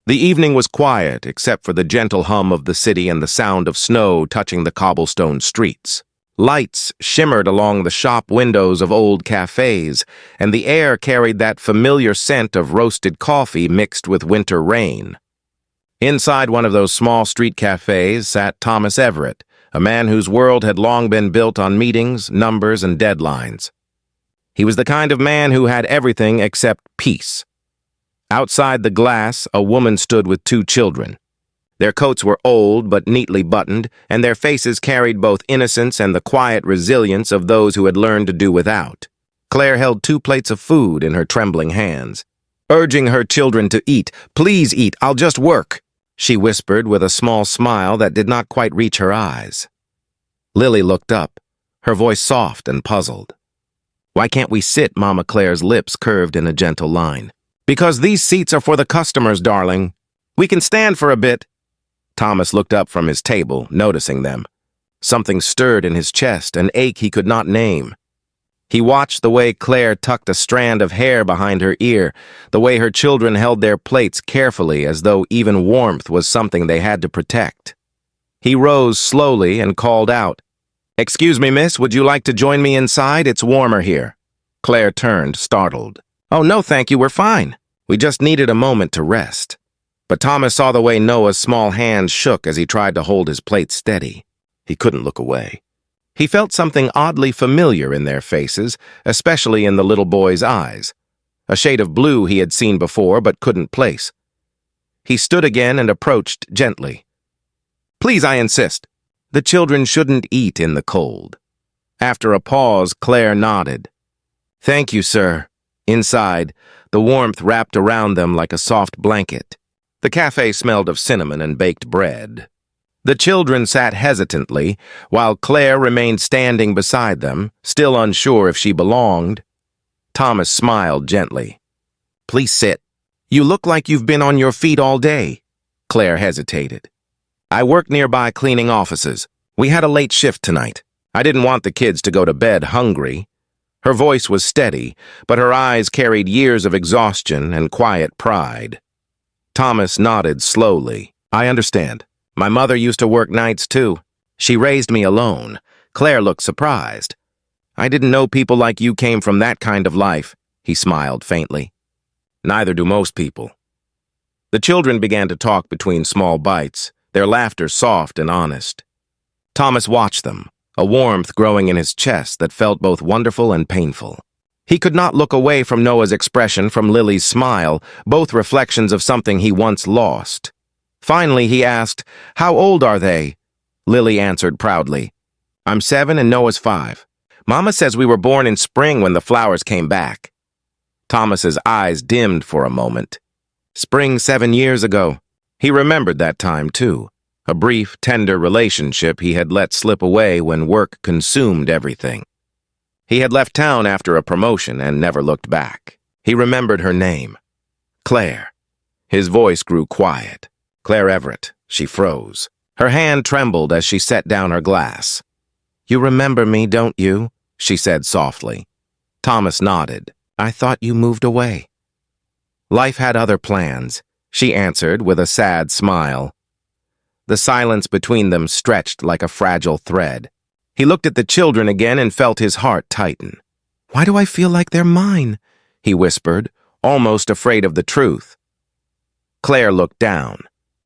The evening was quiet, except for the gentle hum of the city and the sound of snow touching the cobblestone streets. Lights shimmered along the shop windows of old cafes, and the air carried that familiar scent of roasted coffee mixed with winter rain. Inside one of those small street cafes sat Thomas Everett, a man whose world had long been built on meetings, numbers, and deadlines. He was the kind of man who had everything except peace. Outside the glass, a woman stood with two children. Their coats were old but neatly buttoned, and their faces carried both innocence and the quiet resilience of those who had learned to do without. Claire held 2 plates of food in her trembling hands. Urging her children to eat, "Please eat, I'll just work," she whispered with a small smile that did not quite reach her eyes. Lily looked up, her voice soft and puzzled. "Why can't we sit?" Mama Claire's lips curved in a gentle line. "Because these seats are for the customers, darling. We can stand for a bit." Thomas looked up from his table, noticing them. Something stirred in his chest, an ache he could not name. He watched the way Claire tucked a strand of hair behind her ear, the way her children held their plates carefully as though even warmth was something they had to protect. He rose slowly and called out, "Excuse me, miss, would you like to join me inside? It's warmer here." Claire turned, startled. "Oh, no, thank you, we're fine. We just needed a moment to rest." But Thomas saw the way Noah's small hands shook as he tried to hold his plate steady. He couldn't look away. He felt something oddly familiar in their faces, especially in the little boy's eyes. A shade of blue he had seen before but couldn't place. He stood again and approached gently. "Please, I insist. The children shouldn't eat in the cold." After a pause, Claire nodded. "Thank you, sir." Inside, the warmth wrapped around them like a soft blanket. The cafe smelled of cinnamon and baked bread. The children sat hesitantly, while Claire remained standing beside them, still unsure if she belonged. Thomas smiled gently. "Please sit. You look like you've been on your feet all day." Claire hesitated. "I work nearby cleaning offices. We had a late shift tonight. I didn't want the kids to go to bed hungry." Her voice was steady, but her eyes carried years of exhaustion and quiet pride. Thomas nodded slowly. "I understand. My mother used to work nights too. She raised me alone." Claire looked surprised. "I didn't know people like you came from that kind of life," he smiled faintly. "Neither do most people." The children began to talk between small bites, their laughter soft and honest. Thomas watched them, a warmth growing in his chest that felt both wonderful and painful. He could not look away from Noah's expression, from Lily's smile, both reflections of something he once lost. Finally, he asked, "How old are they?" Lily answered proudly, "I'm 7 and Noah's 5. Mama says we were born in spring when the flowers came back." Thomas's eyes dimmed for a moment. Spring 7 years ago. He remembered that time, too. A brief, tender relationship he had let slip away when work consumed everything. He had left town after a promotion and never looked back. He remembered her name. Claire. His voice grew quiet. "Claire Everett." She froze. Her hand trembled as she set down her glass. "You remember me, don't you?" she said softly. Thomas nodded. "I thought you moved away." "Life had other plans," she answered with a sad smile. The silence between them stretched like a fragile thread. He looked at the children again and felt his heart tighten. "Why do I feel like they're mine?" he whispered, almost afraid of the truth. Claire looked down.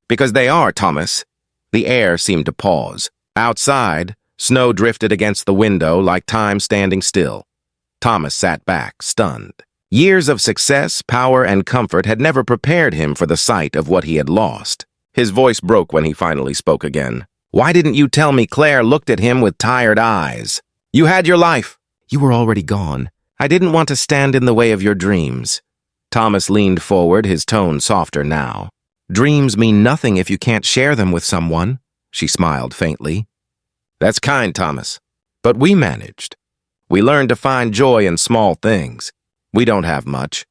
"Because they are, Thomas." The air seemed to pause. Outside, snow drifted against the window like time standing still. Thomas sat back, stunned. Years of success, power, and comfort had never prepared him for the sight of what he had lost. His voice broke when he finally spoke again. "Why didn't you tell me?" Claire looked at him with tired eyes. "You had your life." "You were already gone. I didn't want to stand in the way of your dreams." Thomas leaned forward, his tone softer now. "Dreams mean nothing if you can't share them with someone," she smiled faintly. "That's kind, Thomas. But we managed. We learned to find joy in small things. We don't have much,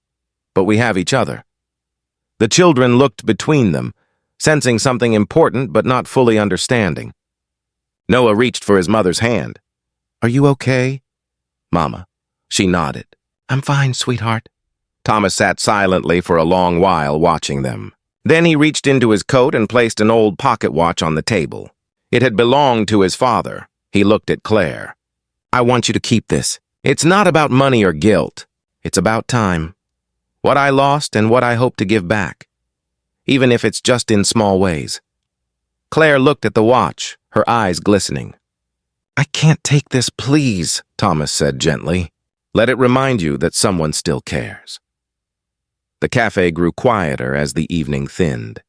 but we have each other." The children looked between them, sensing something important but not fully understanding. Noah reached for his mother's hand. "Are you okay?" "Mama." She nodded. "I'm fine, sweetheart." Thomas sat silently for a long while, watching them. Then he reached into his coat and placed an old pocket watch on the table. It had belonged to his father. He looked at Claire. "I want you to keep this. It's not about money or guilt. It's about time. What I lost and what I hope to give back. Even if it's just in small ways." Claire looked at the watch, her eyes glistening. "I can't take this, please," Thomas said gently. "Let it remind you that someone still cares." The cafe grew quieter as the evening thinned.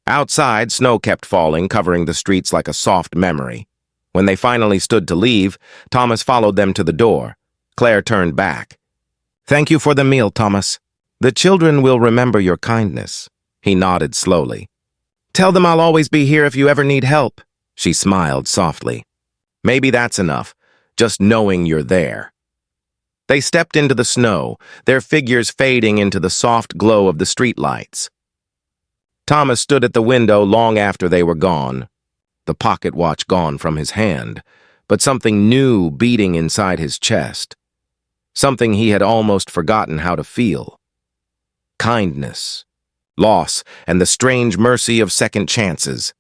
Outside, snow kept falling, covering the streets like a soft memory. When they finally stood to leave, Thomas followed them to the door. Claire turned back. "Thank you for the meal, Thomas. The children will remember your kindness." He nodded slowly. "Tell them I'll always be here if you ever need help." She smiled softly. "Maybe that's enough, just knowing you're there." They stepped into the snow, their figures fading into the soft glow of the streetlights. Thomas stood at the window long after they were gone, the pocket watch gone from his hand, but something new beating inside his chest. Something he had almost forgotten how to feel. Kindness, loss, and the strange mercy of second chances.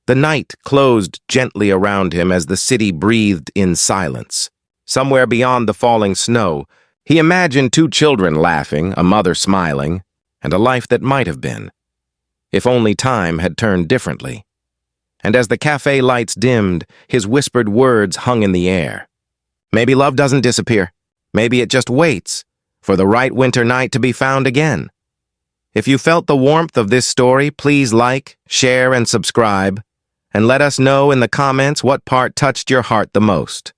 The night closed gently around him as the city breathed in silence. Somewhere beyond the falling snow, he imagined two children laughing, a mother smiling, and a life that might have been, if only time had turned differently. And as the cafe lights dimmed, his whispered words hung in the air. Maybe love doesn't disappear. Maybe it just waits for the right winter night to be found again. If you felt the warmth of this story, please like, share, and subscribe, and let us know in the comments what part touched your heart the most.